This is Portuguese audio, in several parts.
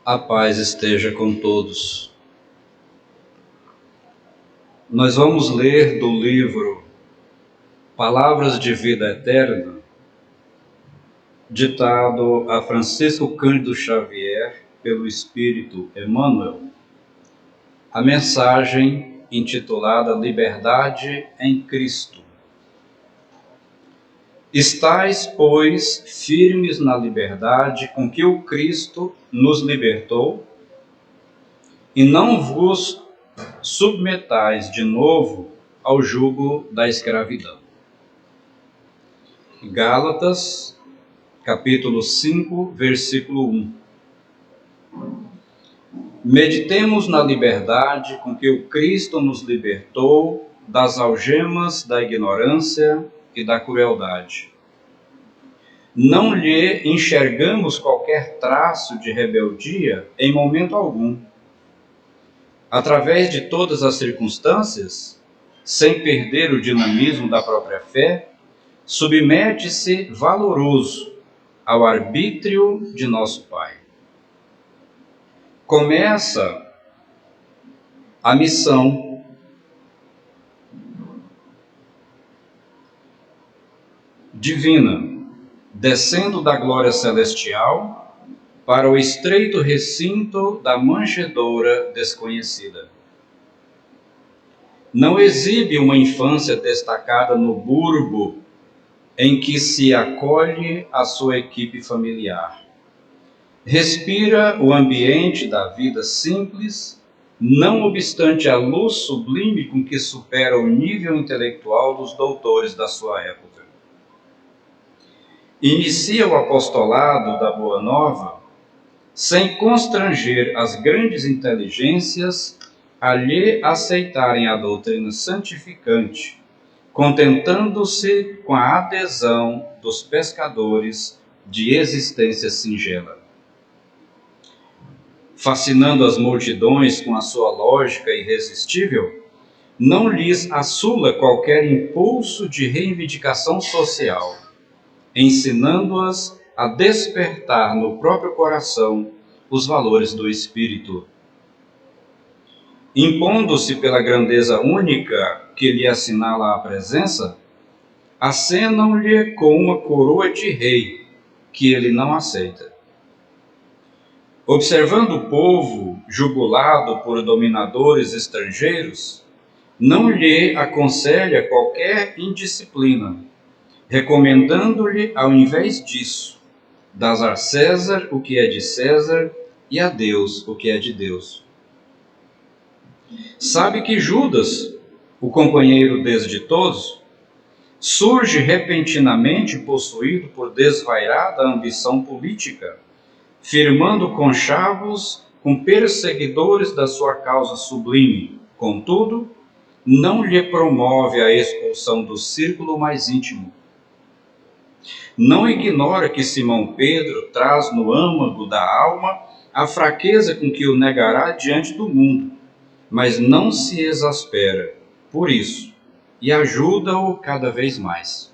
A paz esteja com todos. Nós vamos ler do livro Palavras de Vida Eterna, ditado a Francisco Cândido Xavier pelo Espírito Emmanuel, a mensagem intitulada Liberdade em Cristo. Estais, pois, firmes na liberdade com que o Cristo nos libertou, e não vos submetais de novo ao jugo da escravidão. Gálatas, capítulo 5, versículo 1. Meditemos na liberdade com que o Cristo nos libertou das algemas da ignorância e da crueldade. Não lhe enxergamos qualquer traço de rebeldia em momento algum. Através de todas as circunstâncias, sem perder o dinamismo da própria fé, submete-se valoroso ao arbítrio de nosso Pai. Começa a missão divina, descendo da glória celestial para o estreito recinto da manjedoura desconhecida. Não exibe uma infância destacada no burgo em que se acolhe a sua equipe familiar. Respira o ambiente da vida simples, não obstante a luz sublime com que supera o nível intelectual dos doutores da sua época. Inicia o apostolado da Boa Nova sem constranger as grandes inteligências a lhe aceitarem a doutrina santificante, contentando-se com a adesão dos pescadores de existência singela. Fascinando as multidões com a sua lógica irresistível, não lhes assula qualquer impulso de reivindicação social, ensinando-as a despertar no próprio coração os valores do espírito. Impondo-se pela grandeza única que lhe assinala a presença, acenam-lhe com uma coroa de rei que ele não aceita. Observando o povo jugulado por dominadores estrangeiros, não lhe aconselha qualquer indisciplina, recomendando-lhe, ao invés disso, dar a César o que é de César e a Deus o que é de Deus. Sabe que Judas, o companheiro desditoso, surge repentinamente possuído por desvairada ambição política, firmando conchavos com perseguidores da sua causa sublime. Contudo, não lhe promove a expulsão do círculo mais íntimo. Não ignora que Simão Pedro traz no âmago da alma a fraqueza com que o negará diante do mundo, mas não se exaspera por isso e ajuda-o cada vez mais.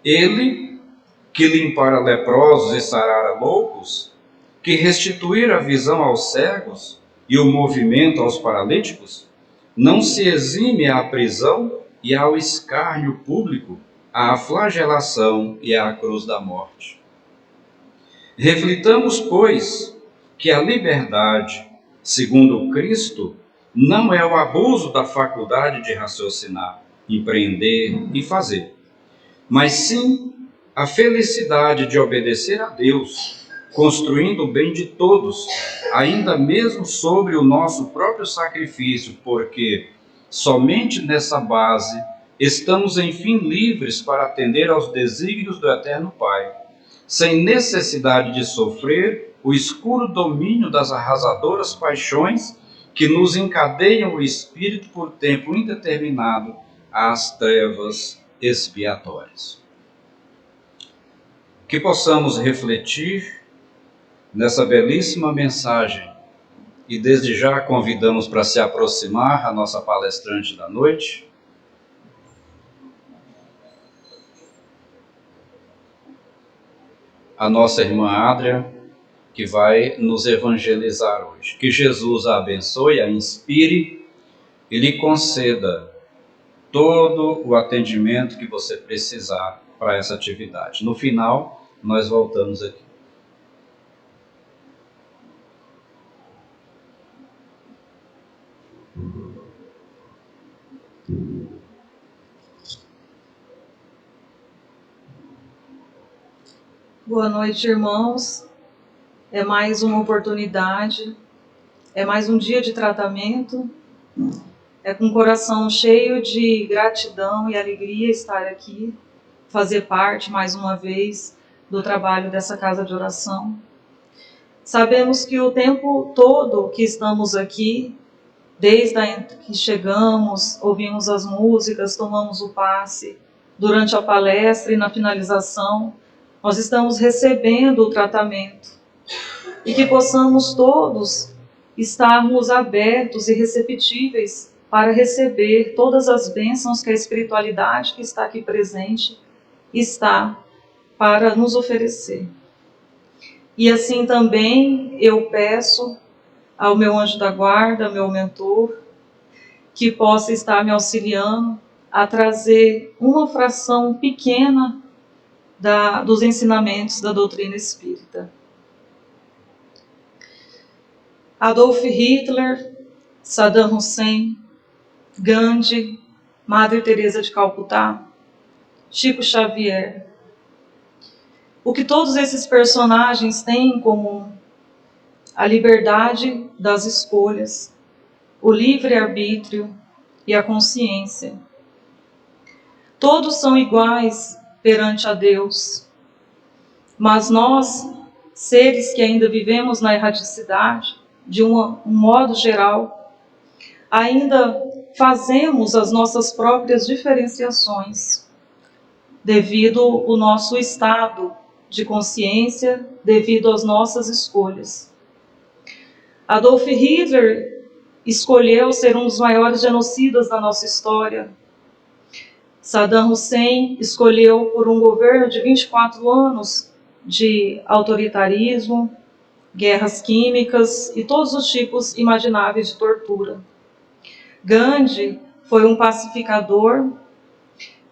Ele, que limpara leprosos e sarara loucos, que restituir a visão aos cegos e o movimento aos paralíticos, não se exime à prisão e ao escárnio público, à flagelação e à cruz da morte. Reflitamos, pois, que a liberdade, segundo Cristo, não é o abuso da faculdade de raciocinar, empreender e fazer, mas sim a felicidade de obedecer a Deus, construindo o bem de todos, ainda mesmo sobre o nosso próprio sacrifício, porque somente nessa base estamos enfim livres para atender aos desígnios do Eterno Pai, sem necessidade de sofrer o escuro domínio das arrasadoras paixões que nos encadeiam o espírito por tempo indeterminado às trevas expiatórias. Que possamos refletir nessa belíssima mensagem e desde já convidamos para se aproximar a nossa palestrante da noite, a nossa irmã Adria, que vai nos evangelizar hoje. Que Jesus a abençoe, a inspire e lhe conceda todo o atendimento que você precisar para essa atividade. No final, nós voltamos aqui. Boa noite, irmãos. É mais uma oportunidade, é mais um dia de tratamento. É com o coração cheio de gratidão e alegria estar aqui, fazer parte mais uma vez do trabalho dessa casa de oração. Sabemos que o tempo todo que estamos aqui, desde que chegamos, ouvimos as músicas, tomamos o passe, durante a palestra e na finalização, nós estamos recebendo o tratamento. E que possamos todos estarmos abertos e receptíveis para receber todas as bênçãos que a espiritualidade que está aqui presente está para nos oferecer. E assim também eu peço ao meu anjo da guarda, meu mentor, que possa estar me auxiliando a trazer uma fração pequena dos ensinamentos da doutrina espírita. Adolf Hitler, Saddam Hussein, Gandhi, Madre Teresa de Calcutá, Chico Xavier. O que todos esses personagens têm em comum? A liberdade das escolhas, o livre-arbítrio e a consciência. Todos são iguais perante a Deus, mas nós, seres que ainda vivemos na erraticidade, de um modo geral, ainda fazemos as nossas próprias diferenciações, devido ao nosso estado de consciência, devido às nossas escolhas. Adolf Hitler escolheu ser um dos maiores genocidas da nossa história. Saddam Hussein escolheu por um governo de 24 anos de autoritarismo, guerras químicas e todos os tipos imagináveis de tortura. Gandhi foi um pacificador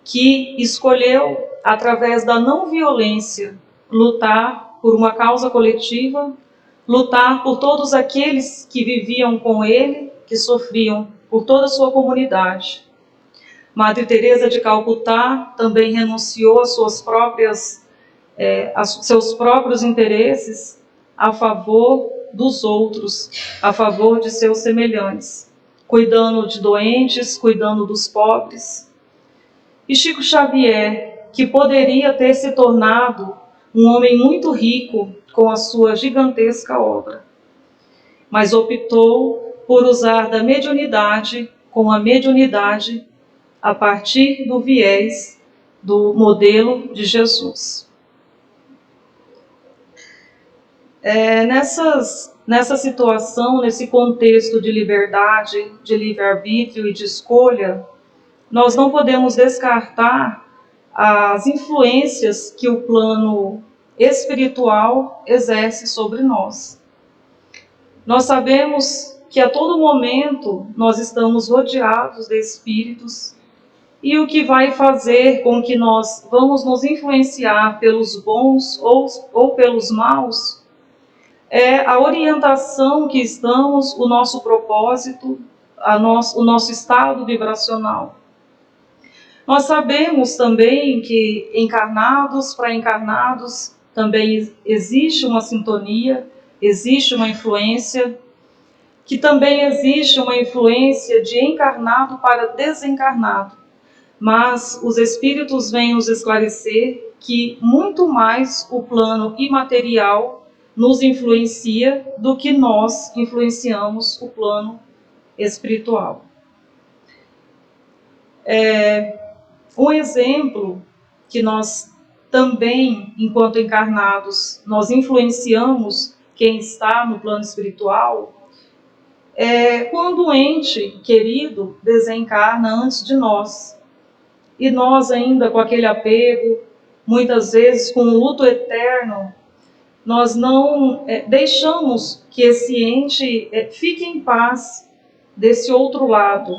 que escolheu, através da não violência, lutar por uma causa coletiva, lutar por todos aqueles que viviam com ele, que sofriam, por toda a sua comunidade. Madre Teresa de Calcutá também renunciou às seus próprios interesses a favor dos outros, a favor de seus semelhantes, cuidando de doentes, cuidando dos pobres. E Chico Xavier, que poderia ter se tornado um homem muito rico com a sua gigantesca obra, mas optou por usar da mediunidade com a mediunidade a partir do viés do modelo de Jesus. Nessa situação, nesse contexto de liberdade, de livre-arbítrio e de escolha, nós não podemos descartar as influências que o plano espiritual exerce sobre nós. Nós sabemos que a todo momento nós estamos rodeados de espíritos, e o que vai fazer com que nós vamos nos influenciar pelos bons ou pelos maus é a orientação que estamos, o nosso propósito, o nosso estado vibracional. Nós sabemos também que encarnados para encarnados também existe uma sintonia, existe uma influência, que também existe uma influência de encarnado para desencarnado. Mas os espíritos vêm nos esclarecer que muito mais o plano imaterial nos influencia do que nós influenciamos o plano espiritual. Um exemplo que nós também, enquanto encarnados, nós influenciamos quem está no plano espiritual, é quando o ente querido desencarna antes de nós. E nós ainda com aquele apego, muitas vezes com um luto eterno, nós não deixamos que esse ente fique em paz desse outro lado.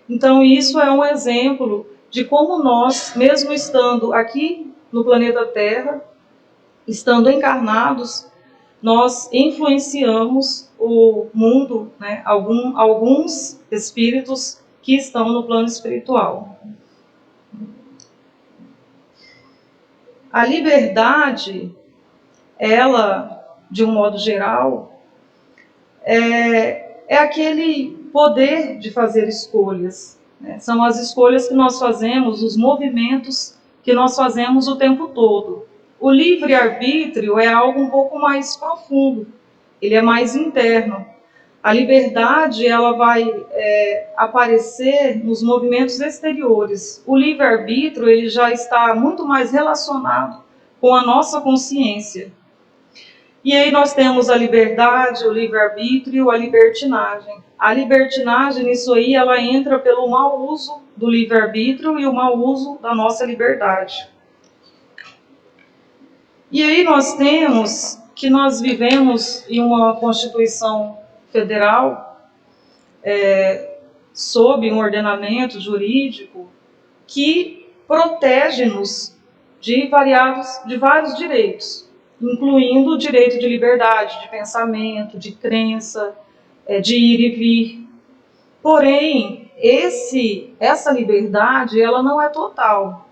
Então, isso é um exemplo de como nós, mesmo estando aqui no planeta Terra, estando encarnados, nós influenciamos o mundo, né? Alguns espíritos que estão no plano espiritual. A liberdade, ela, de um modo geral, é aquele poder de fazer escolhas, né? São as escolhas que nós fazemos, os movimentos que nós fazemos o tempo todo. O livre-arbítrio é algo um pouco mais profundo, ele é mais interno. A liberdade, ela vai aparecer nos movimentos exteriores. O livre-arbítrio, ele já está muito mais relacionado com a nossa consciência. E aí nós temos a liberdade, o livre-arbítrio, a libertinagem. A libertinagem, isso aí, ela entra pelo mau uso do livre-arbítrio e o mau uso da nossa liberdade. E aí nós temos que nós vivemos em uma Constituição Federal, sob um ordenamento jurídico que protege-nos de vários direitos, incluindo o direito de liberdade, de pensamento, de crença, de ir e vir. Porém, essa liberdade, ela não é total.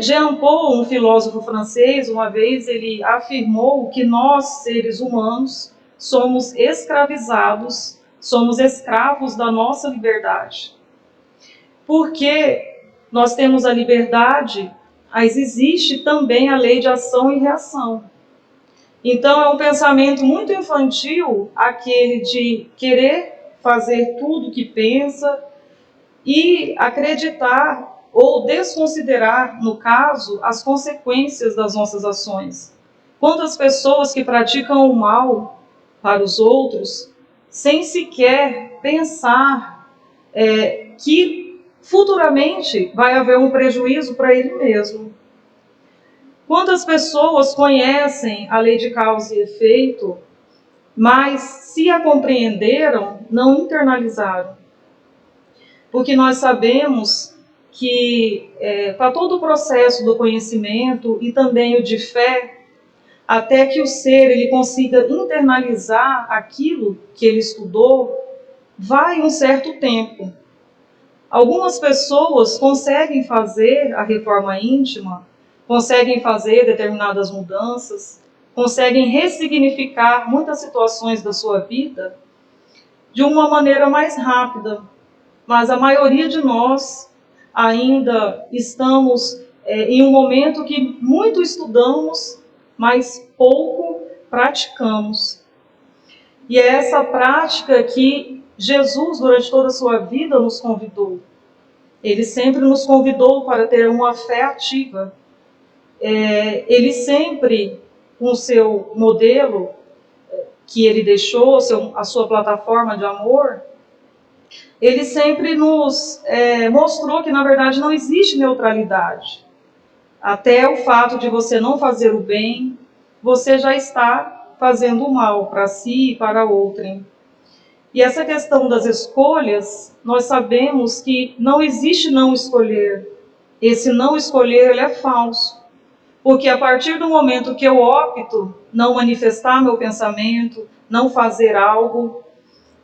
Jean Paul, um filósofo francês, uma vez ele afirmou que nós, seres humanos, somos escravizados, somos escravos da nossa liberdade. Porque nós temos a liberdade, mas existe também a lei de ação e reação. Então é um pensamento muito infantil aquele de querer fazer tudo o que pensa e acreditar ou desconsiderar, no caso, as consequências das nossas ações. Quantas pessoas que praticam o mal para os outros, sem sequer pensar que futuramente vai haver um prejuízo para ele mesmo. Quantas pessoas conhecem a lei de causa e efeito, mas se a compreenderam, não internalizaram? Porque nós sabemos que para todo o processo do conhecimento e também o de fé, até que o ser ele consiga internalizar aquilo que ele estudou, vai um certo tempo. Algumas pessoas conseguem fazer a reforma íntima, conseguem fazer determinadas mudanças, conseguem ressignificar muitas situações da sua vida de uma maneira mais rápida. Mas a maioria de nós ainda estamos em um momento que muito estudamos, mas pouco praticamos. E é essa prática que Jesus, durante toda a sua vida, nos convidou. Ele sempre nos convidou para ter uma fé ativa. Ele sempre, com o seu modelo que ele deixou, a sua plataforma de amor, ele sempre nos mostrou que, na verdade, não existe neutralidade. Até o fato de você não fazer o bem, você já está fazendo o mal para si e para outrem. E essa questão das escolhas, nós sabemos que não existe não escolher. Esse não escolher, ele é falso. Porque a partir do momento que eu opto não manifestar meu pensamento, não fazer algo,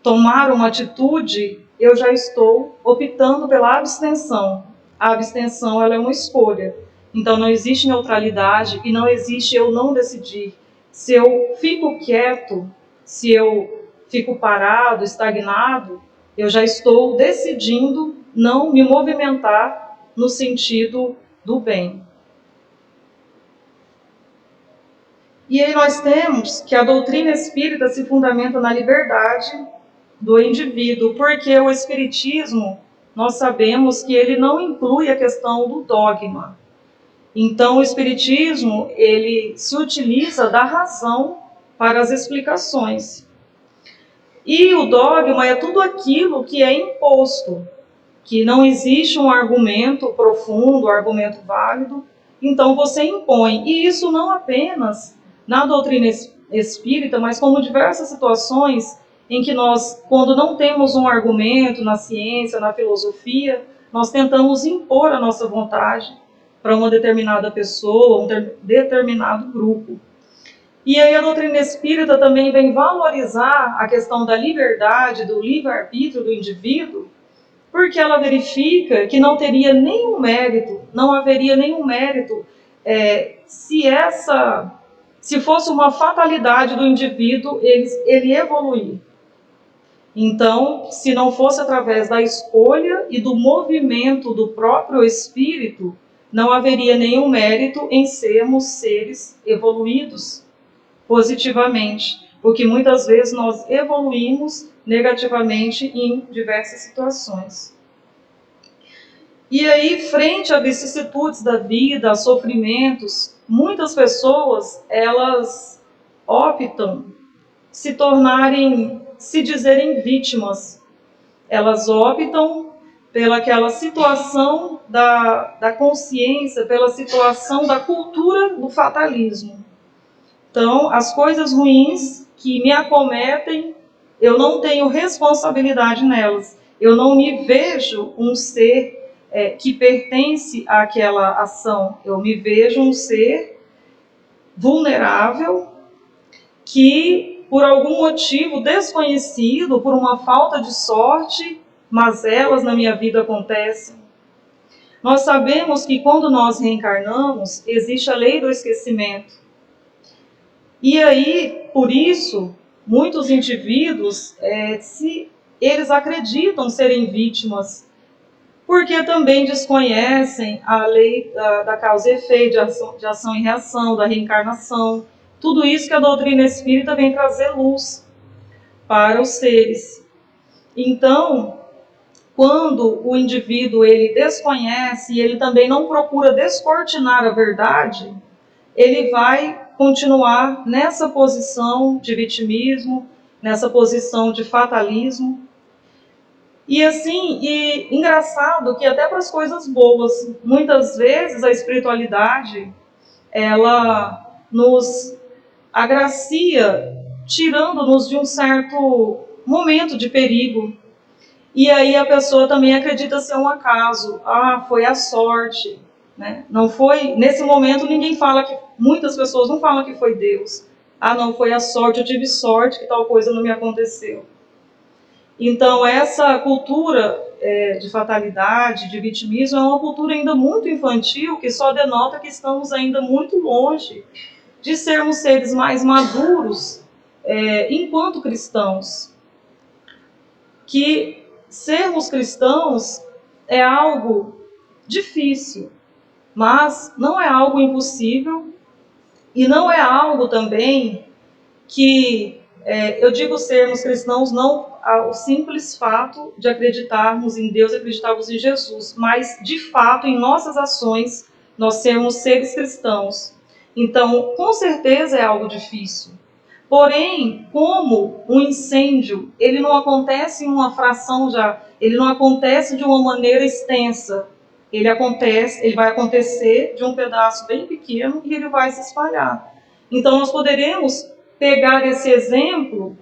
tomar uma atitude, eu já estou optando pela abstenção. A abstenção, ela é uma escolha. Então não existe neutralidade e não existe eu não decidir. Se eu fico quieto, se eu fico parado, estagnado, eu já estou decidindo não me movimentar no sentido do bem. E aí nós temos que a doutrina espírita se fundamenta na liberdade do indivíduo, porque o espiritismo, nós sabemos que ele não inclui a questão do dogma. Então o espiritismo, ele se utiliza da razão para as explicações. E o dogma é tudo aquilo que é imposto, que não existe um argumento profundo, um argumento válido, então você impõe. E isso não apenas na doutrina espírita, mas como diversas situações em que nós, quando não temos um argumento na ciência, na filosofia, nós tentamos impor a nossa vontade para uma determinada pessoa, um determinado grupo. E aí a doutrina espírita também vem valorizar a questão da liberdade, do livre-arbítrio do indivíduo, porque ela verifica que não teria nenhum mérito, não haveria nenhum mérito se fosse uma fatalidade do indivíduo ele evoluir. Então, se não fosse através da escolha e do movimento do próprio espírito, não haveria nenhum mérito em sermos seres evoluídos positivamente, porque muitas vezes nós evoluímos negativamente em diversas situações. E aí, frente a vicissitudes da vida, a sofrimentos, muitas pessoas, elas optam se dizerem vítimas. Elas optam pelaquela situação da consciência, pela situação da cultura do fatalismo. Então, as coisas ruins que me acometem, eu não tenho responsabilidade nelas. Eu não me vejo um ser que pertence àquela ação. Eu me vejo um ser vulnerável que, por algum motivo desconhecido, por uma falta de sorte, mas elas na minha vida acontecem. Nós sabemos que quando nós reencarnamos, existe a lei do esquecimento. E aí, por isso, muitos indivíduos, eles acreditam serem vítimas, porque também desconhecem a lei da causa e efeito, de ação e reação, da reencarnação. Tudo isso que a doutrina espírita vem trazer luz para os seres. Então, quando o indivíduo ele desconhece e ele também não procura descortinar a verdade, ele vai continuar nessa posição de vitimismo, nessa posição de fatalismo. E assim, engraçado que até para as coisas boas, muitas vezes a espiritualidade, ela nos agracia, tirando-nos de um certo momento de perigo. E aí a pessoa também acredita ser um acaso. Ah, foi a sorte. Né? Não foi, nesse momento ninguém fala que, muitas pessoas não falam que foi Deus. Ah, não, foi a sorte, eu tive sorte que tal coisa não me aconteceu. Então essa cultura de fatalidade, de vitimismo, é uma cultura ainda muito infantil, que só denota que estamos ainda muito longe de sermos seres mais maduros enquanto cristãos. Que sermos cristãos é algo difícil, mas não é algo impossível e não é algo também que, eu digo sermos cristãos não ao simples fato de acreditarmos em Deus, acreditarmos em Jesus, mas de fato em nossas ações nós sermos seres cristãos. Então, com certeza é algo difícil. Porém, como um incêndio, ele não acontece em uma fração ele não acontece de uma maneira extensa. Ele vai acontecer de um pedaço bem pequeno e ele vai se espalhar. Então, nós poderemos pegar esse exemplo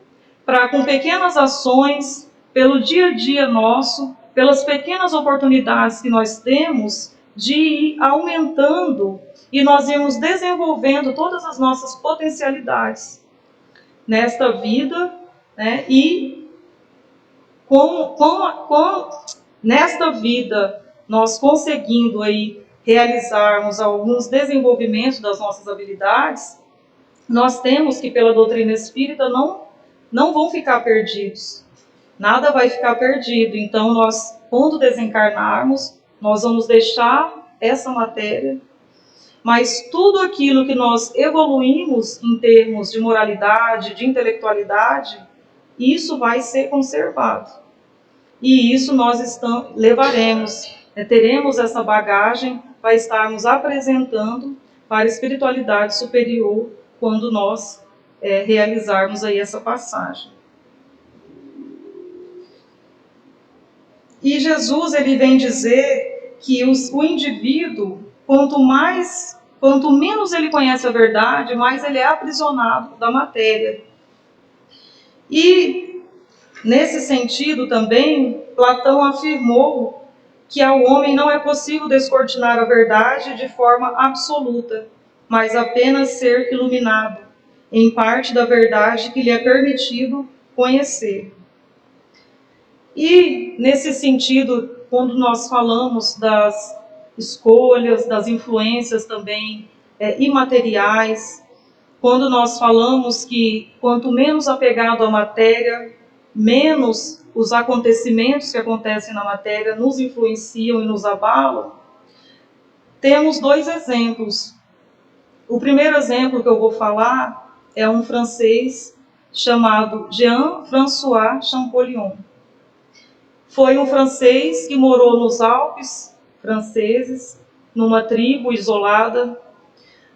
para, com pequenas ações, pelo dia a dia nosso, pelas pequenas oportunidades que nós temos, de ir aumentando e nós irmos desenvolvendo todas as nossas potencialidades nesta vida, né? E nesta vida nós conseguindo aí realizarmos alguns desenvolvimentos das nossas habilidades, nós temos que, pela doutrina espírita, não vão ficar perdidos. Nada vai ficar perdido. Então, nós, quando desencarnarmos, nós vamos deixar essa matéria, mas tudo aquilo que nós evoluímos em termos de moralidade, de intelectualidade, isso vai ser conservado. E isso nós levaremos, teremos essa bagagem para estarmos apresentando para a espiritualidade superior quando nós realizarmos aí essa passagem. E Jesus ele vem dizer que o indivíduo, quanto menos ele conhece a verdade, mais ele é aprisionado da matéria. E, nesse sentido também, Platão afirmou que ao homem não é possível descortinar a verdade de forma absoluta, mas apenas ser iluminado em parte da verdade que lhe é permitido conhecer. E, nesse sentido, quando nós falamos das escolhas, das influências também imateriais, quando nós falamos que quanto menos apegado à matéria, menos os acontecimentos que acontecem na matéria nos influenciam e nos abalam, temos dois exemplos. O primeiro exemplo que eu vou falar é um francês chamado Jean-François Champollion. Foi um francês que morou nos Alpes franceses, numa tribo isolada,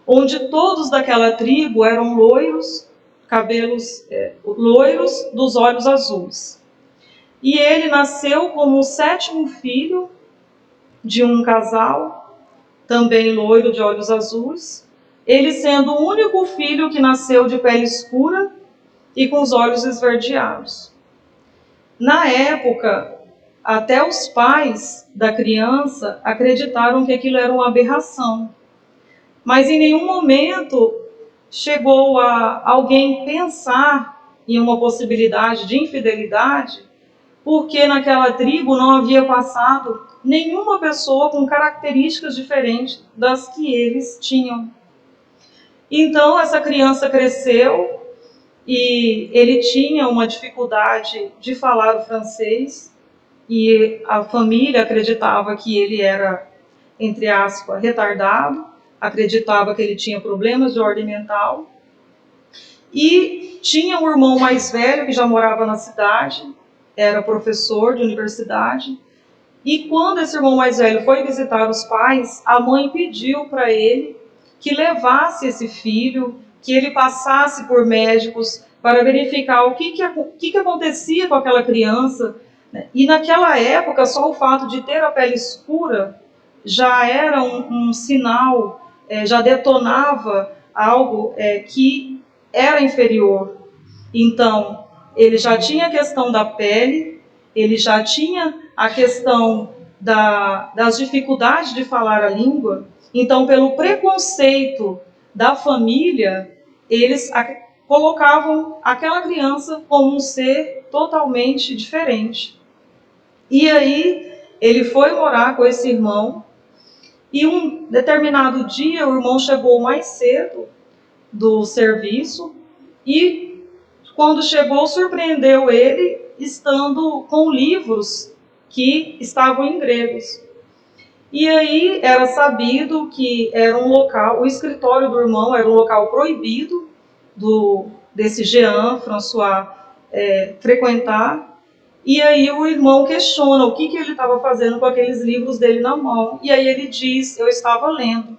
onde todos daquela tribo eram loiros, cabelos loiros, dos olhos azuis. E ele nasceu como o 7º filho de um casal, também loiro de olhos azuis, ele sendo o único filho que nasceu de pele escura e com os olhos esverdeados. Na época, até os pais da criança acreditaram que aquilo era uma aberração. Mas em nenhum momento chegou a alguém pensar em uma possibilidade de infidelidade, porque naquela tribo não havia passado nenhuma pessoa com características diferentes das que eles tinham. Então essa criança cresceu e ele tinha uma dificuldade de falar o francês e a família acreditava que ele era, entre aspas, retardado, acreditava que ele tinha problemas de ordem mental. E tinha um irmão mais velho que já morava na cidade, era professor de universidade. E quando esse irmão mais velho foi visitar os pais, a mãe pediu para ele que levasse esse filho, que ele passasse por médicos para verificar o que acontecia com aquela criança. E naquela época, só o fato de ter a pele escura já era um sinal, já detonava algo que era inferior. Então, ele já tinha a questão da pele, ele já tinha a questão das dificuldades de falar a língua. Então, pelo preconceito da família, eles colocavam aquela criança como um ser totalmente diferente. E aí, ele foi morar com esse irmão, e um determinado dia o irmão chegou mais cedo do serviço, e quando chegou, surpreendeu ele estando com livros que estavam em gregos. E aí era sabido que era um local, o escritório do irmão era um local proibido desse Jean-François frequentar. E aí o irmão questiona o que ele estava fazendo com aqueles livros dele na mão. E aí ele diz, eu estava lendo.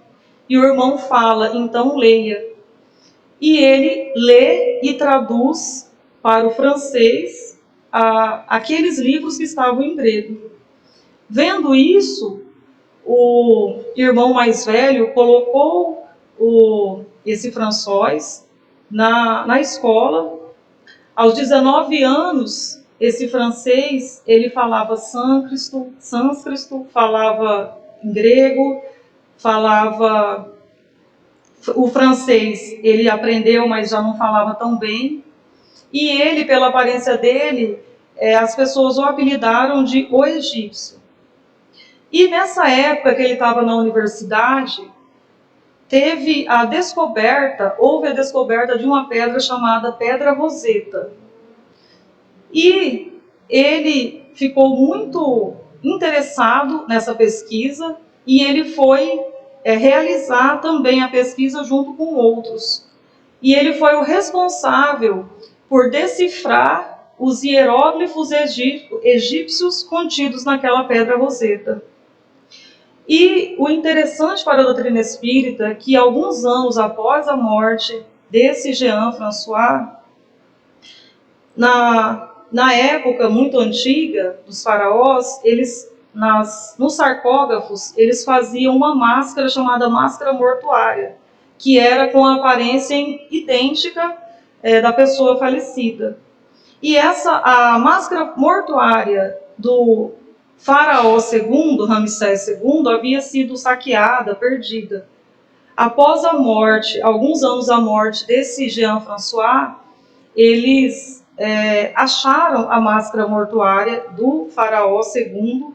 E o irmão fala, então leia. E ele lê e traduz para o francês aqueles livros que estavam em grego. Vendo isso, o irmão mais velho colocou esse François na escola. Aos 19 anos, esse francês, ele falava sânscrito, falava em grego, falava... O francês, ele aprendeu, mas já não falava tão bem. E ele, pela aparência dele, as pessoas o apelidaram de o egípcio. E nessa época que ele estava na universidade, houve a descoberta de uma pedra chamada Pedra Roseta. E ele ficou muito interessado nessa pesquisa e ele foi realizar também a pesquisa junto com outros. E ele foi o responsável por decifrar os hieróglifos egípcios contidos naquela Pedra Roseta. E o interessante para a doutrina espírita é que alguns anos após a morte desse Jean-François, na época muito antiga dos faraós, eles nos sarcófagos, eles faziam uma máscara chamada máscara mortuária, que era com a aparência idêntica da pessoa falecida. E a máscara mortuária do faraó II, Ramsés II, havia sido saqueada, perdida. Após a morte, alguns anos a morte desse Jean François, eles acharam a máscara mortuária do faraó II,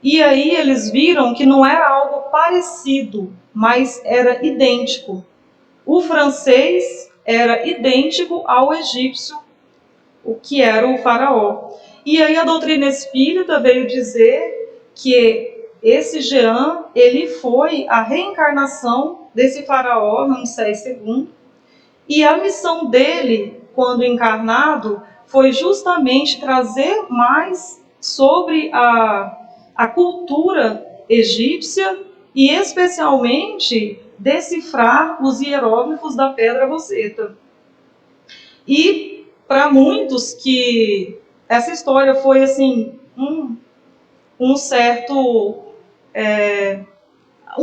e aí eles viram que não era algo parecido, mas era idêntico. O francês era idêntico ao egípcio, o que era o faraó. E aí a doutrina espírita veio dizer que esse Jean, ele foi a reencarnação desse faraó, Ramsés II, e a missão dele, quando encarnado, foi justamente trazer mais sobre a cultura egípcia e especialmente decifrar os hieróglifos da Pedra Roseta. E para muitos que essa história foi assim um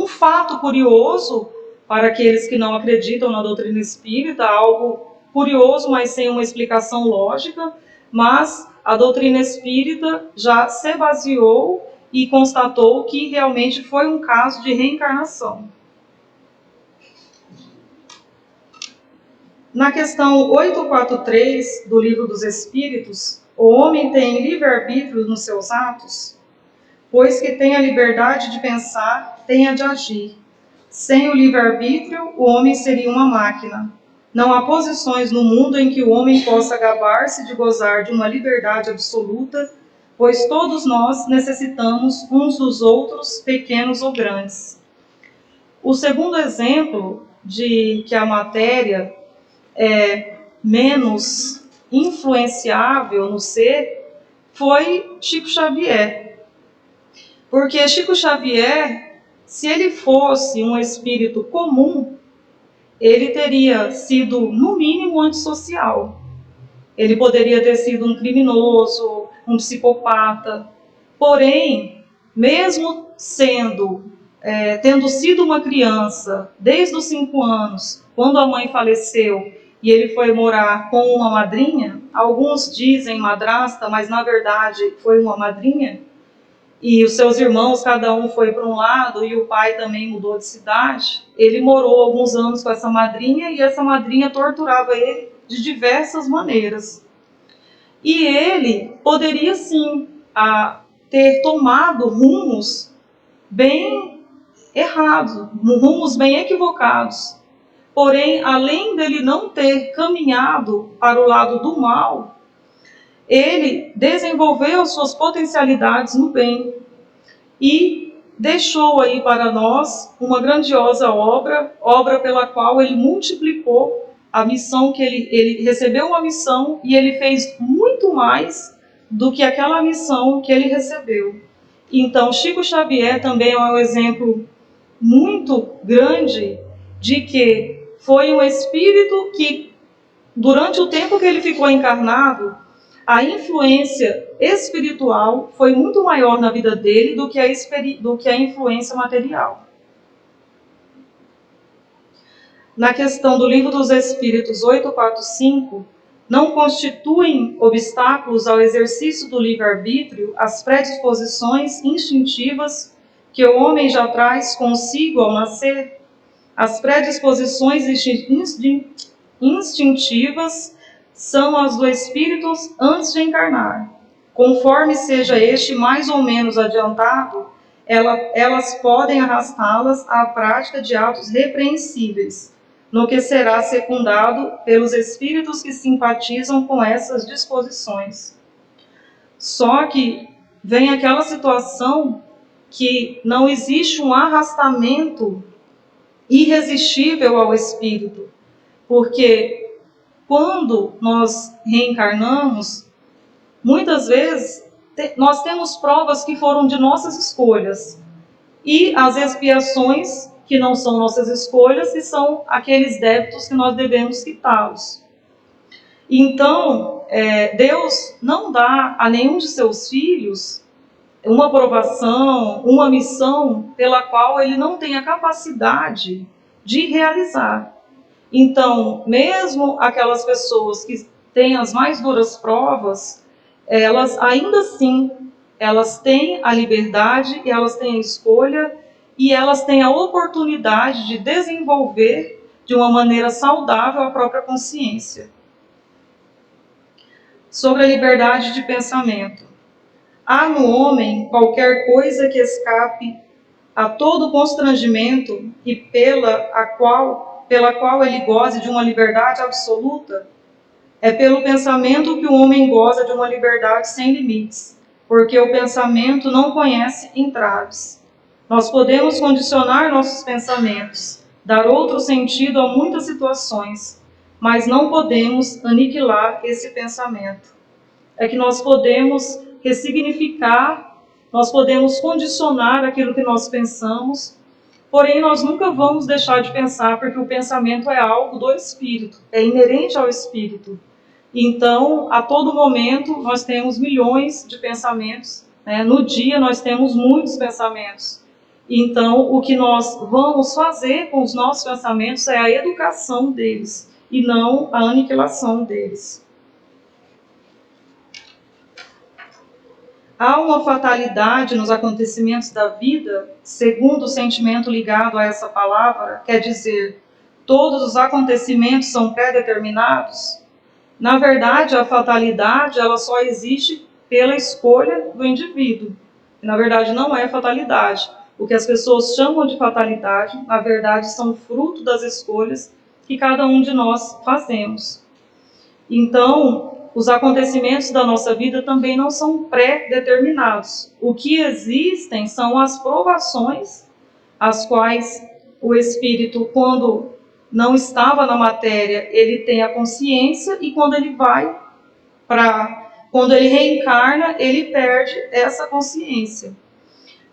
fato curioso para aqueles que não acreditam na doutrina espírita, algo curioso, mas sem uma explicação lógica, mas a doutrina espírita já se baseou e constatou que realmente foi um caso de reencarnação. Na questão 843 do Livro dos Espíritos, o homem tem livre-arbítrio nos seus atos, pois que tem a liberdade de pensar, tem a de agir. Sem o livre-arbítrio, o homem seria uma máquina. Não há posições no mundo em que o homem possa gabar-se de gozar de uma liberdade absoluta, pois todos nós necessitamos uns dos outros, pequenos ou grandes. O segundo exemplo de que a matéria é menos influenciável no ser foi Chico Xavier. Porque Chico Xavier, se ele fosse um espírito comum, ele teria sido, no mínimo, antissocial. Ele poderia ter sido um criminoso, um psicopata. Porém, mesmo tendo sido uma criança desde os 5 anos, quando a mãe faleceu e ele foi morar com uma madrinha, alguns dizem madrasta, mas na verdade foi uma madrinha, e os seus irmãos, cada um foi para um lado, e o pai também mudou de cidade. Ele morou alguns anos com essa madrinha, e essa madrinha torturava ele de diversas maneiras. E ele poderia sim ter tomado rumos bem errados, rumos bem equivocados. Porém, além dele não ter caminhado para o lado do mal, ele desenvolveu suas potencialidades no bem e deixou aí para nós uma grandiosa obra pela qual ele multiplicou a missão que ele recebeu uma missão e ele fez muito mais do que aquela missão que ele recebeu. Então, Chico Xavier também é um exemplo muito grande de que foi um espírito que, durante o tempo que ele ficou encarnado, a influência espiritual foi muito maior na vida dele do que a influência material. Na questão do Livro dos Espíritos 845, não constituem obstáculos ao exercício do livre-arbítrio as predisposições instintivas que o homem já traz consigo ao nascer? As predisposições instintivas são as do espírito antes de encarnar. Conforme seja este mais ou menos adiantado, elas podem arrastá-las à prática de atos repreensíveis, no que será secundado pelos espíritos que simpatizam com essas disposições. Só que vem aquela situação que não existe um arrastamento irresistível ao espírito, porque quando nós reencarnamos, muitas vezes nós temos provas que foram de nossas escolhas e as expiações que não são nossas escolhas e são aqueles débitos que nós devemos quitá-los. Então, Deus não dá a nenhum de seus filhos uma aprovação, uma missão pela qual ele não tem a capacidade de realizar. Então, mesmo aquelas pessoas que têm as mais duras provas, elas ainda assim, elas têm a liberdade, elas têm a escolha e elas têm a oportunidade de desenvolver de uma maneira saudável a própria consciência. Sobre a liberdade de pensamento. Há no homem qualquer coisa que escape a todo constrangimento e pela qual ele goze de uma liberdade absoluta? É pelo pensamento que o homem goza de uma liberdade sem limites, porque o pensamento não conhece entraves. Nós podemos condicionar nossos pensamentos, dar outro sentido a muitas situações, mas não podemos aniquilar esse pensamento. É que nós podemos ressignificar, nós podemos condicionar aquilo que nós pensamos, porém nós nunca vamos deixar de pensar, porque o pensamento é algo do espírito, é inerente ao espírito. Então, a todo momento, nós temos milhões de pensamentos, né? No dia, nós temos muitos pensamentos. Então, o que nós vamos fazer com os nossos pensamentos é a educação deles, e não a aniquilação deles. Há uma fatalidade nos acontecimentos da vida, segundo o sentimento ligado a essa palavra, quer dizer, todos os acontecimentos são pré-determinados? Na verdade, a fatalidade ela só existe pela escolha do indivíduo. Na verdade, não é fatalidade. O que as pessoas chamam de fatalidade, na verdade, são fruto das escolhas que cada um de nós fazemos. Então, os acontecimentos da nossa vida também não são pré-determinados. O que existem são as provações, as quais o espírito, quando não estava na matéria, ele tem a consciência, e quando ele quando ele reencarna, ele perde essa consciência.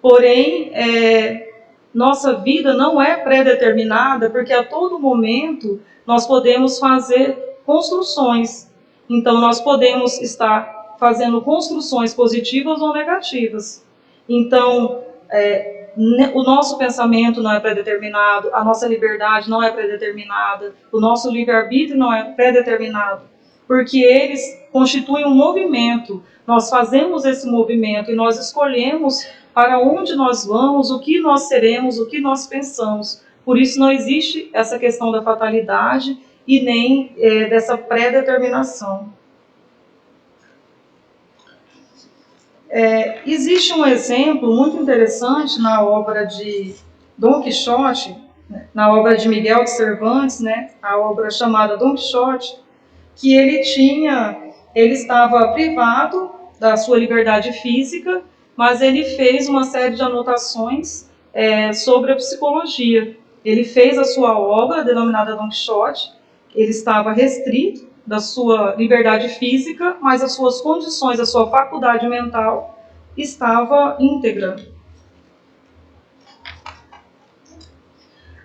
Porém, nossa vida não é pré-determinada, porque a todo momento nós podemos fazer construções. Então, nós podemos estar fazendo construções positivas ou negativas. Então, o nosso pensamento não é pré-determinado, a nossa liberdade não é pré-determinada, o nosso livre-arbítrio não é pré-determinado, porque eles constituem um movimento. Nós fazemos esse movimento e nós escolhemos para onde nós vamos, o que nós seremos, o que nós pensamos. Por isso não existe essa questão da fatalidade e nem dessa pré-determinação. Existe um exemplo muito interessante na obra de Dom Quixote, na obra de Miguel de Cervantes, a obra chamada Dom Quixote, que ele estava privado da sua liberdade física, mas ele fez uma série de anotações sobre a psicologia. Ele fez a sua obra, denominada Dom Quixote. Ele estava restrito da sua liberdade física, mas as suas condições, a sua faculdade mental estava íntegra.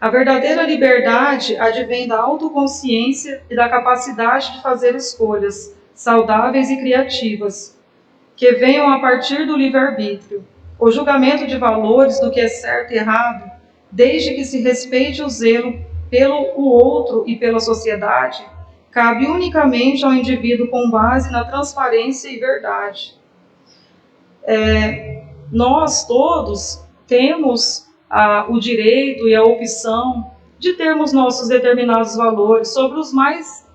A verdadeira liberdade advém da autoconsciência e da capacidade de fazer escolhas saudáveis e criativas, que venham a partir do livre-arbítrio. O julgamento de valores do que é certo e errado, desde que se respeite o zelo pelo outro e pela sociedade, cabe unicamente ao indivíduo com base na transparência e verdade. Nós todos temos o direito e a opção de termos nossos determinados valores sobre os mais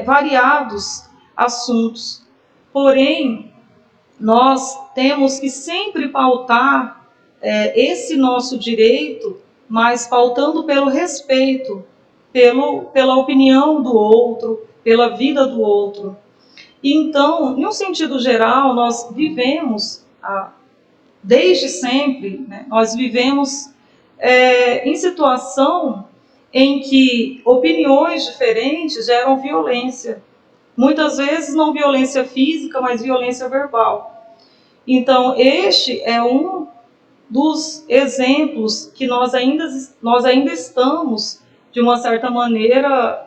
variados assuntos. Porém, nós temos que sempre pautar esse nosso direito, mas pautando pelo respeito, pela opinião do outro, pela vida do outro. Então, em um sentido geral, nós vivemos, desde sempre, nós vivemos em situação em que opiniões diferentes geram violência. Muitas vezes não violência física, mas violência verbal. Então, este é um dos exemplos que nós ainda estamos, de uma certa maneira,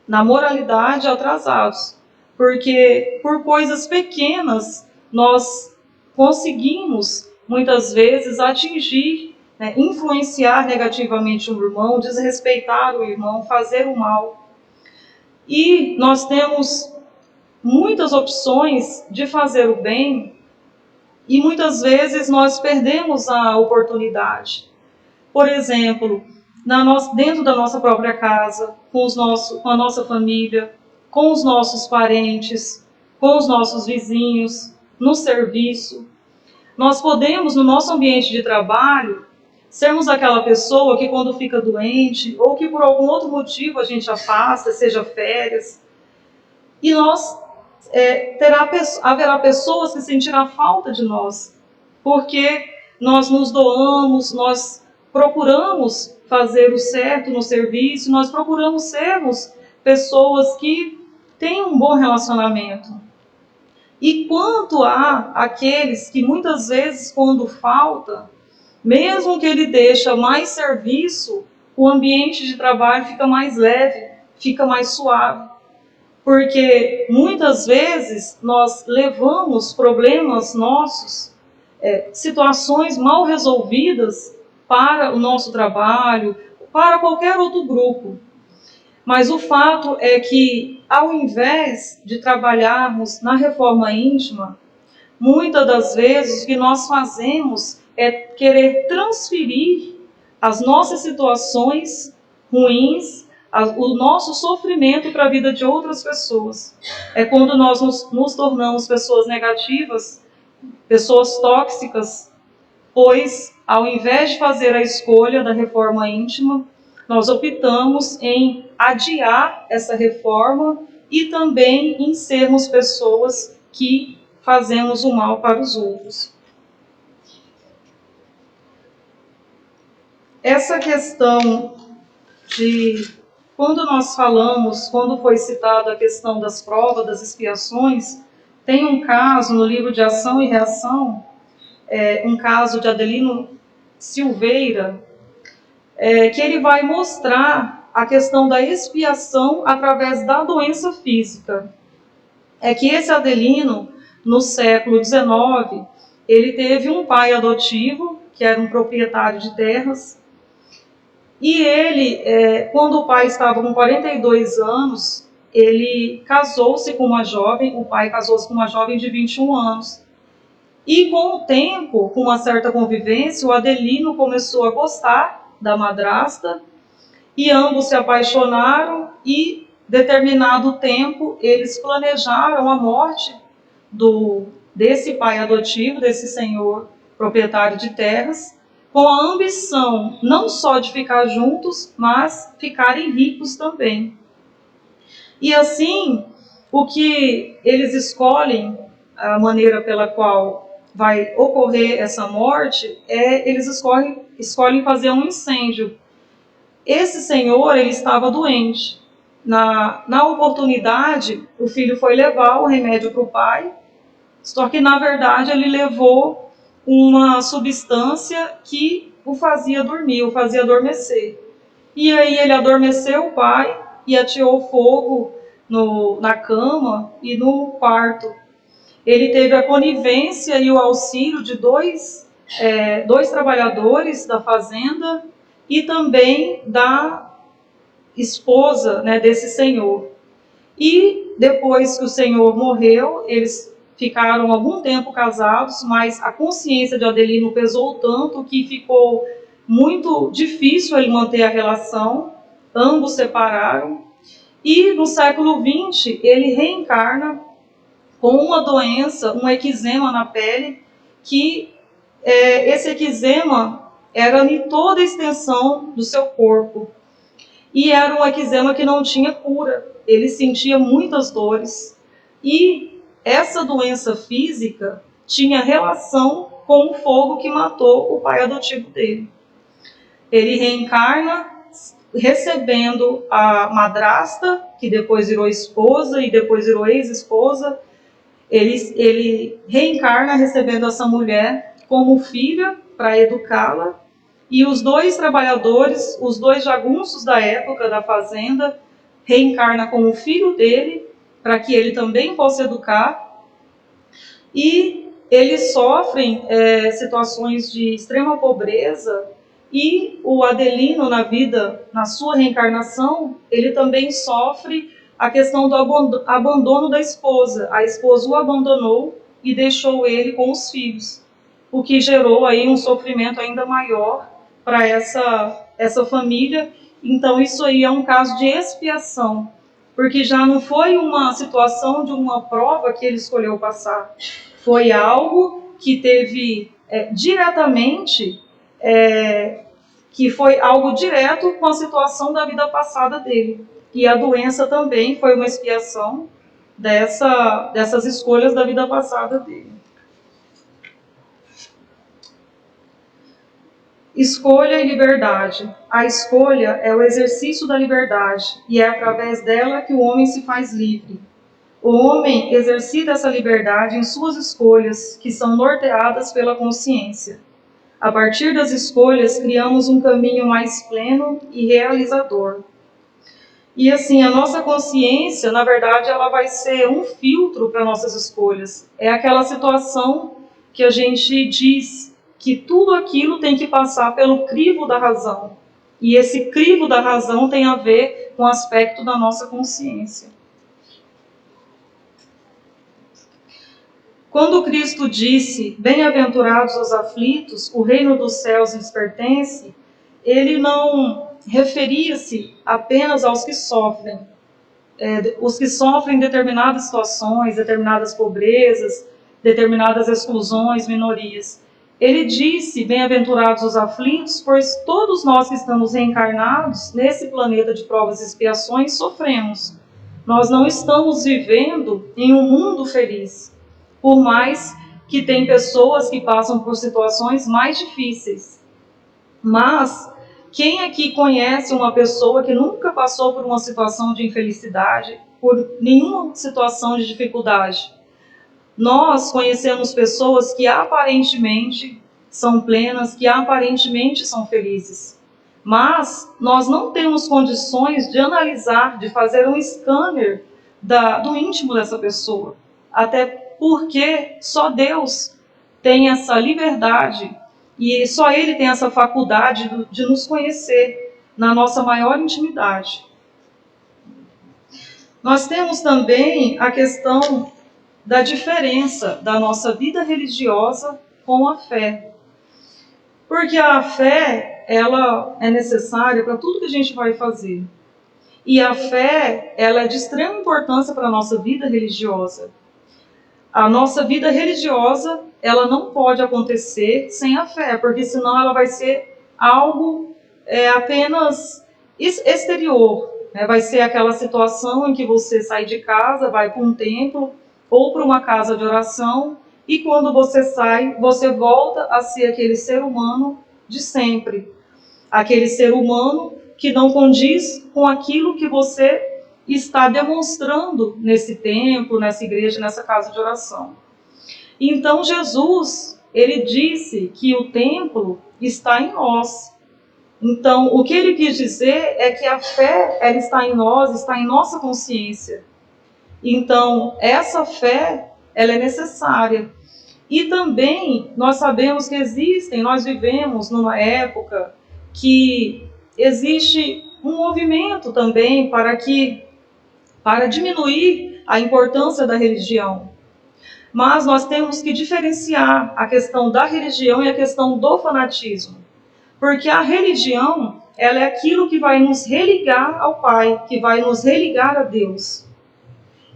na moralidade atrasados. Porque por coisas pequenas nós conseguimos, muitas vezes, atingir, né, influenciar negativamente o irmão, desrespeitar o irmão, fazer o mal. E nós temos muitas opções de fazer o bem e muitas vezes nós perdemos a oportunidade. Por exemplo, dentro da nossa própria casa, com a nossa família, com os nossos parentes, com os nossos vizinhos, no serviço. Nós podemos, no nosso ambiente de trabalho, sermos aquela pessoa que quando fica doente, ou que por algum outro motivo a gente afasta, seja férias, e haverá pessoas que sentirão falta de nós, porque nós nos doamos, nós procuramos fazer o certo no serviço, nós procuramos sermos pessoas que têm um bom relacionamento. E quanto a aqueles que muitas vezes, quando falta, mesmo que ele deixa mais serviço, o ambiente de trabalho fica mais leve, fica mais suave. Porque muitas vezes nós levamos problemas nossos, situações mal resolvidas para o nosso trabalho, para qualquer outro grupo. Mas o fato é que, ao invés de trabalharmos na reforma íntima, muitas das vezes o que nós fazemos é querer transferir as nossas situações ruins, o nosso sofrimento para a vida de outras pessoas. É quando nós nos tornamos pessoas negativas, pessoas tóxicas, pois, ao invés de fazer a escolha da reforma íntima, nós optamos em adiar essa reforma e também em sermos pessoas que fazemos o mal para os outros. Essa questão de quando foi citada a questão das provas, das expiações, tem um caso no livro de Ação e Reação, um caso de Adelino Silveira, que ele vai mostrar a questão da expiação através da doença física. É que esse Adelino, no século XIX, ele teve um pai adotivo, que era um proprietário de terras, e ele, quando o pai estava com 42 anos, ele casou-se com uma jovem, o pai casou-se com uma jovem de 21 anos. E com o tempo, com uma certa convivência, o Adelino começou a gostar da madrasta, e ambos se apaixonaram, e determinado tempo eles planejaram a morte desse pai adotivo, desse senhor proprietário de terras, com a ambição não só de ficar juntos, mas ficarem ricos também. E assim, o que eles escolhem, a maneira pela qual vai ocorrer essa morte, eles escolhem fazer um incêndio. Esse senhor, ele estava doente. Na oportunidade, o filho foi levar o remédio para o pai, só que, na verdade, ele levou uma substância que o fazia dormir, o fazia adormecer. E aí ele adormeceu o pai e ateou fogo na cama e no quarto. Ele teve a conivência e o auxílio de dois trabalhadores da fazenda e também da esposa, né, desse senhor. E depois que o senhor morreu, eles ficaram algum tempo casados, mas a consciência de Adelino pesou tanto que ficou muito difícil ele manter a relação, ambos separaram, e no século XX ele reencarna com uma doença, um eczema na pele, que esse eczema era em toda a extensão do seu corpo, e era um eczema que não tinha cura, ele sentia muitas dores, e essa doença física tinha relação com o fogo que matou o pai adotivo dele. Ele reencarna recebendo a madrasta, que depois virou esposa e depois virou ex-esposa. Ele reencarna recebendo essa mulher como filha para educá-la. E os dois trabalhadores, os dois jagunços da época da fazenda, reencarna com o filho dele, para que ele também possa educar. E eles sofrem situações de extrema pobreza, e o Adelino, na sua reencarnação, ele também sofre a questão do abandono da esposa. A esposa o abandonou e deixou ele com os filhos, o que gerou aí um sofrimento ainda maior para essa família. Então isso aí é um caso de expiação, porque já não foi uma situação de uma prova que ele escolheu passar, foi algo que teve diretamente, que foi algo direto com a situação da vida passada dele. E a doença também foi uma expiação dessas escolhas da vida passada dele. Escolha e liberdade. A escolha é o exercício da liberdade, e é através dela que o homem se faz livre. O homem exercita essa liberdade em suas escolhas, que são norteadas pela consciência. A partir das escolhas, criamos um caminho mais pleno e realizador. E assim, a nossa consciência, na verdade, ela vai ser um filtro para nossas escolhas. É aquela situação que a gente diz que tudo aquilo tem que passar pelo crivo da razão. E esse crivo da razão tem a ver com o aspecto da nossa consciência. Quando Cristo disse, bem-aventurados os aflitos, o reino dos céus lhes pertence, ele não referia-se apenas aos que sofrem. Os que sofrem determinadas situações, determinadas pobrezas, determinadas exclusões, minorias. Ele disse, bem-aventurados os aflitos, pois todos nós que estamos reencarnados nesse planeta de provas e expiações sofremos. Nós não estamos vivendo em um mundo feliz, por mais que tem pessoas que passam por situações mais difíceis. Mas quem aqui conhece uma pessoa que nunca passou por uma situação de infelicidade, por nenhuma situação de dificuldade? Nós conhecemos pessoas que aparentemente são plenas, que aparentemente são felizes. Mas nós não temos condições de analisar, de fazer um scanner do íntimo dessa pessoa. Até porque só Deus tem essa liberdade e só Ele tem essa faculdade de nos conhecer na nossa maior intimidade. Nós temos também a questão da diferença da nossa vida religiosa com a fé. Porque a fé, ela é necessária para tudo que a gente vai fazer. E a fé, ela é de extrema importância para a nossa vida religiosa. A nossa vida religiosa, ela não pode acontecer sem a fé, porque senão ela vai ser algo apenas exterior. Vai ser aquela situação em que você sai de casa, vai para um templo ou para uma casa de oração, e quando você sai, você volta a ser aquele ser humano de sempre. Aquele ser humano que não condiz com aquilo que você está demonstrando nesse templo, nessa igreja, nessa casa de oração. Então Jesus, ele disse que o templo está em nós. Então, o que ele quis dizer é que a fé, ela está em nós, está em nossa consciência. Então, essa fé, ela é necessária. E também, nós sabemos que nós vivemos numa época que existe um movimento também para diminuir a importância da religião. Mas nós temos que diferenciar a questão da religião e a questão do fanatismo. Porque a religião, ela é aquilo que vai nos religar ao Pai, que vai nos religar a Deus.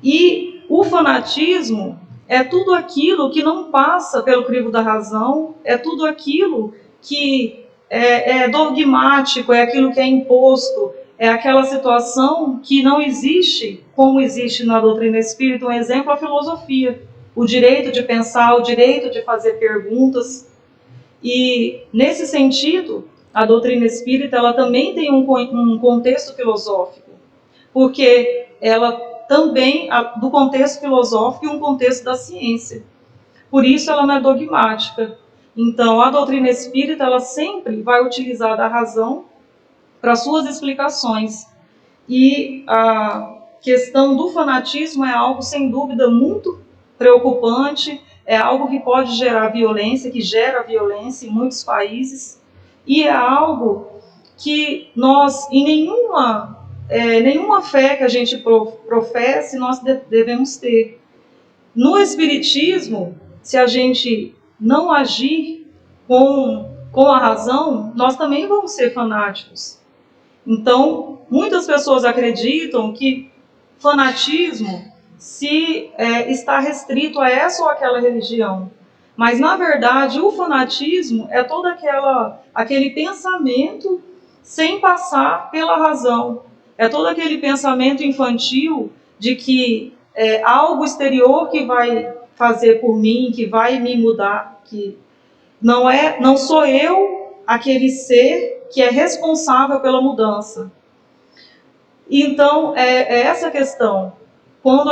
E o fanatismo é tudo aquilo que não passa pelo crivo da razão, é tudo aquilo que é dogmático, é aquilo que é imposto, é aquela situação que não existe como existe na doutrina espírita. Um exemplo é a filosofia, o direito de pensar, o direito de fazer perguntas. E, nesse sentido, a doutrina espírita ela também tem um contexto filosófico, porque ela também, do contexto filosófico e um contexto da ciência. Por isso ela não é dogmática. Então, a doutrina espírita ela sempre vai utilizar da razão para suas explicações. E a questão do fanatismo é algo, sem dúvida, muito preocupante, é algo que pode gerar violência, que gera violência em muitos países, e é algo que nós, em nenhuma fé que a gente professe, nós devemos ter. No Espiritismo, se a gente não agir com a razão, nós também vamos ser fanáticos. Então, muitas pessoas acreditam que fanatismo está restrito a essa ou aquela religião. Mas, na verdade, o fanatismo é todo aquele pensamento sem passar pela razão. É todo aquele pensamento infantil de que é algo exterior que vai fazer por mim, que vai me mudar, que não sou eu aquele ser que é responsável pela mudança. Então, é essa questão. Quando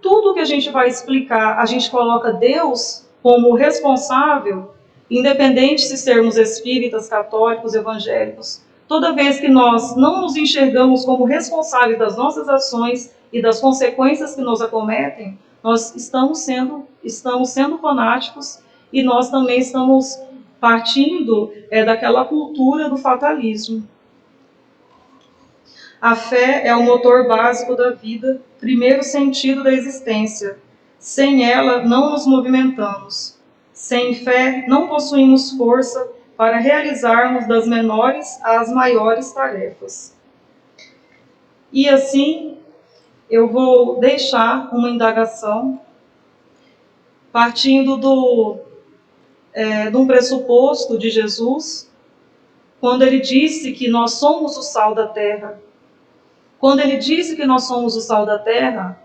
tudo que a gente vai explicar, a gente coloca Deus como responsável, independente se sermos espíritas, católicos, evangélicos, toda vez que nós não nos enxergamos como responsáveis das nossas ações e das consequências que nos acometem, nós estamos sendo fanáticos e nós também estamos partindo daquela cultura do fatalismo. A fé é o motor básico da vida, primeiro sentido da existência. Sem ela, não nos movimentamos. Sem fé, não possuímos força para realizarmos das menores às maiores tarefas. E assim, eu vou deixar uma indagação partindo de um pressuposto de Jesus, quando ele disse que nós somos o sal da terra. Quando ele disse que nós somos o sal da terra,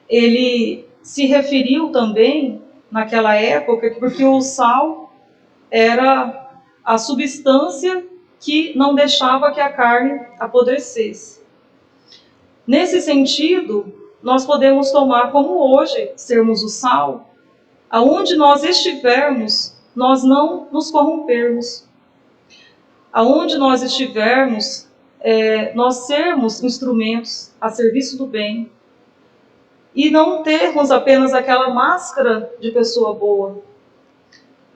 ele se referiu também, naquela época, porque o sal era a substância que não deixava que a carne apodrecesse. Nesse sentido, nós podemos tomar como hoje sermos o sal, aonde nós estivermos, nós não nos corrompermos. Aonde nós estivermos, nós sermos instrumentos a serviço do bem e não termos apenas aquela máscara de pessoa boa.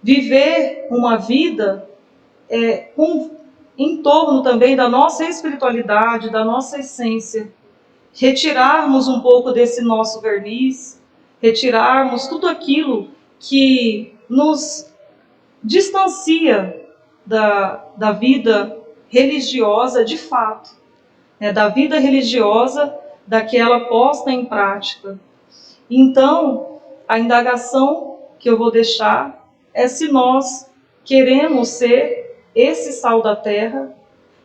Viver uma vida em torno também da nossa espiritualidade, da nossa essência. Retirarmos um pouco desse nosso verniz, retirarmos tudo aquilo que nos distancia da vida religiosa de fato, da vida religiosa, daquela posta em prática. Então, a indagação que eu vou deixar é se nós queremos ser esse sal da terra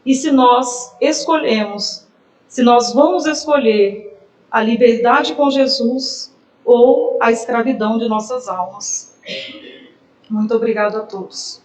e se nós escolhemos, se nós vamos escolher a liberdade com Jesus ou a escravidão de nossas almas. Muito obrigado a todos.